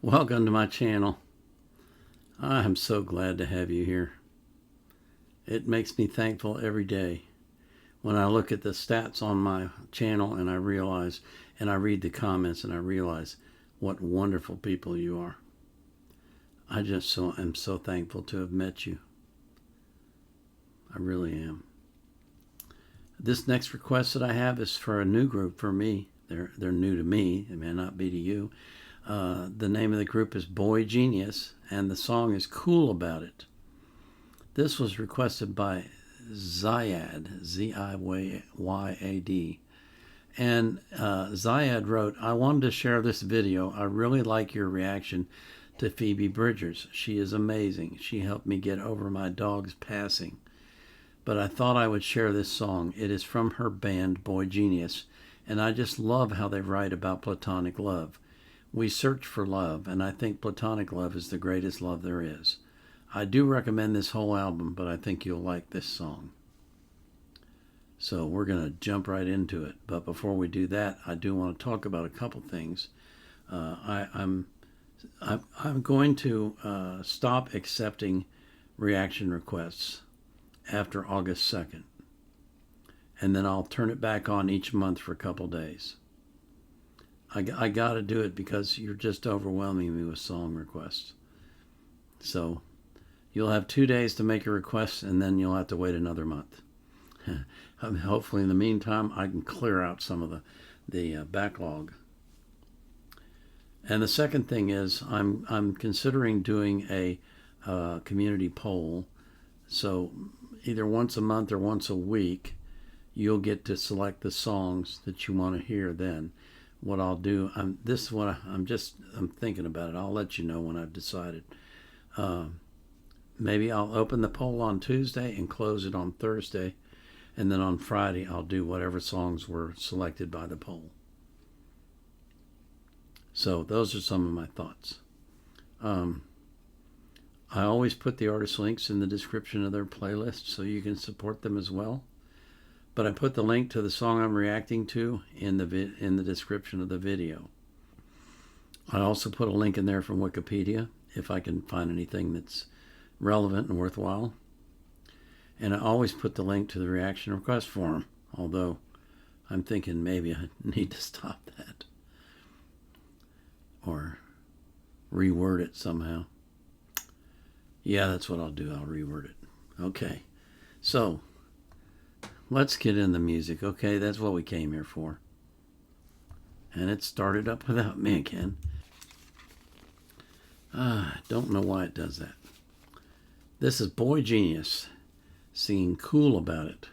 Welcome to my channel. I am so glad to have you here. It makes me thankful every day when I look at the stats on my channel and I realize, and I read the comments and I realize what wonderful people you are. I just am so thankful to have met you. I really am. This next request that I have is for a new group for me. They're new to me. It may not be to you. The name of the group is Boy Genius, and the song is Cool About It. This was requested by Ziyad, Z-I-Y-A-D. And Ziyad wrote, I wanted to share this video. I really like your reaction to Phoebe Bridgers. She is amazing. She helped me get over my dog's passing. But I thought I would share this song. It is from her band, Boy Genius, and I just love how they write about platonic love. We search for love, and I think platonic love is the greatest love there is. I do recommend this whole album, but I think you'll like this song. So we're going to jump right into it. But before we do that, I do want to talk about a couple things. I'm going to stop accepting reaction requests after August 2nd. And then I'll turn it back on each month for a couple days. I got to do it because you're just overwhelming me with song requests. So you'll have 2 days to make a request, and then you'll have to wait another month. Hopefully in the meantime, I can clear out some of the backlog. And the second thing is I'm considering doing a community poll. So either once a month or once a week, you'll get to select the songs that you want to hear then. What I'll do, I'm thinking about it. I'll let you know when I've decided. Maybe I'll open the poll on Tuesday and close it on Thursday, and then on Friday I'll do whatever songs were selected by the poll. So those are some of my thoughts. I always put the artist links in the description of their playlist so you can support them as well. But I put the link to the song I'm reacting to in the description of the video. I also put a link in there from Wikipedia if I can find anything that's relevant and worthwhile. And I always put the link to the reaction request form, although I'm thinking maybe I need to stop that or reword it somehow. Yeah, that's what I'll do. I'll reword it. Okay, so let's get in the music, okay? That's what we came here for. And it started up without me again. Don't know why it does that. This is Boy Genius singing Cool About It.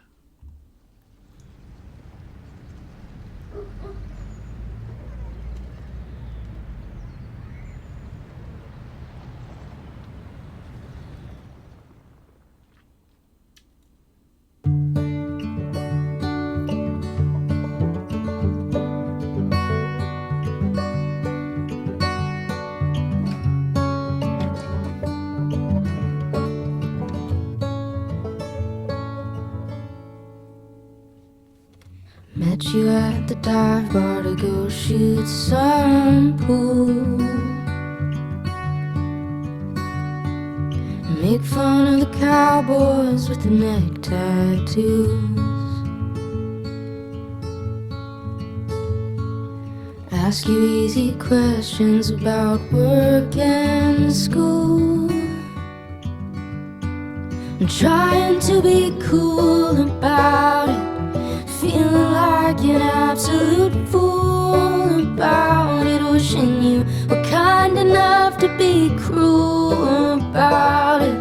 Met you at the dive bar to go shoot some pool. Make fun of the cowboys with the neck tattoos. Ask you easy questions about work and school. I'm trying to be cool about it, feeling like an absolute fool about it, wishing you were kind enough to be cruel about it,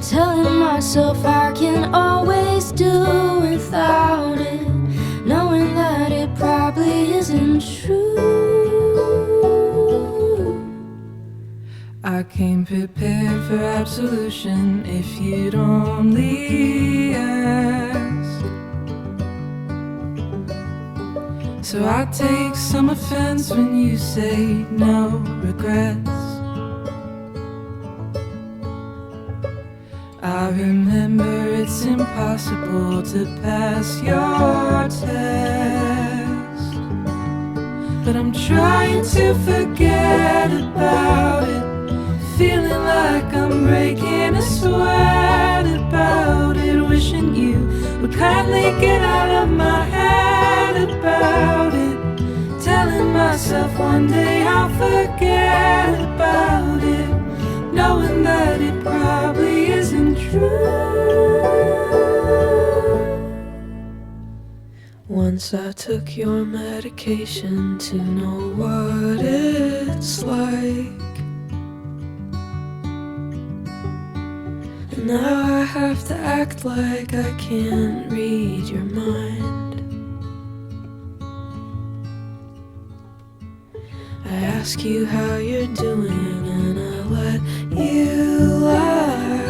telling myself I can always do without it, knowing that it probably isn't true. I came prepared for absolution if you'd only ask. So I take some offense when you say no regrets. I remember it's impossible to pass your test. but I'm trying to forget about it. Feeling like I'm breaking a sweat about it. Wishing you would kindly get out of my head about it. Telling myself one day I'll forget about it, knowing that it probably isn't true. Once I took your medication to know what it's like, and now I have to act like I can't read your mind. I ask you how you're doing and I let you lie,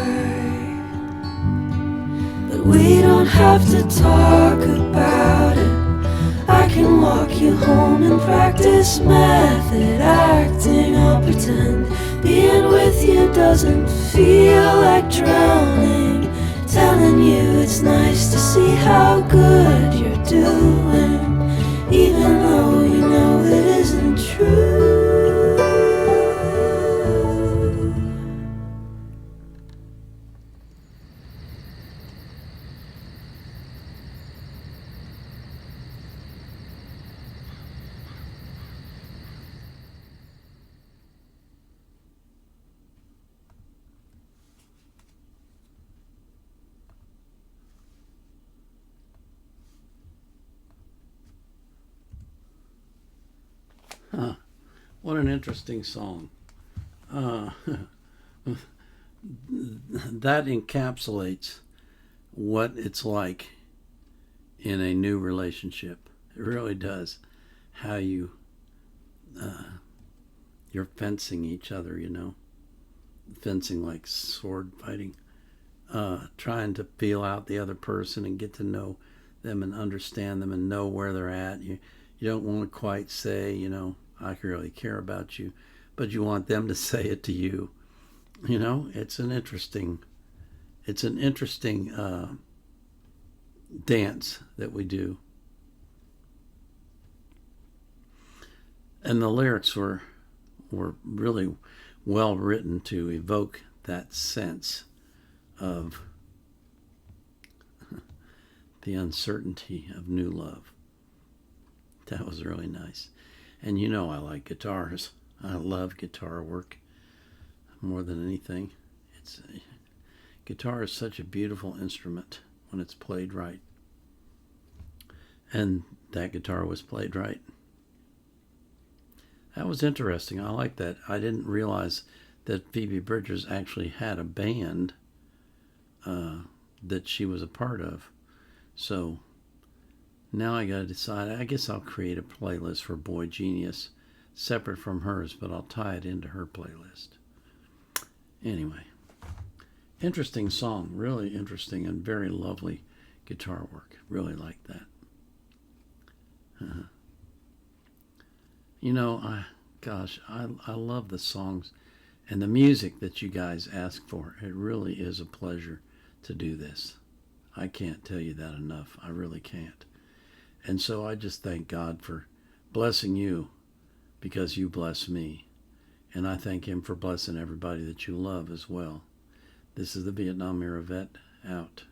but we don't have to talk about it. I can walk you home and practice method acting. I'll pretend being with you doesn't feel like drowning, telling you it's nice to see how good you're doing, even though you know it isn't true. Huh. What an interesting song. That encapsulates what it's like in a new relationship. It really does. How you're fencing each other, you know, fencing like sword fighting, trying to feel out the other person and get to know them and understand them and know where they're at. You don't want to quite say, you know, I really care about you, but you want them to say it to you. You know, it's an interesting dance that we do. And the lyrics were really well written to evoke that sense of the uncertainty of new love. That was really nice. And you know I like guitars. I love guitar work more than anything. Guitar is such a beautiful instrument when it's played right. And that guitar was played right. That was interesting. I like that. I didn't realize that Phoebe Bridgers actually had a band that she was a part of. So now I got to decide. I guess I'll create a playlist for Boy Genius separate from hers, but I'll tie it into her playlist. Anyway, interesting song. Really interesting and very lovely guitar work. Really like that. You know, I love the songs and the music that you guys ask for. It really is a pleasure to do this. I can't tell you that enough. I really can't. And so I just thank God for blessing you because you bless me. And I thank Him for blessing everybody that you love as well. This is the Vietnam Era Vet out.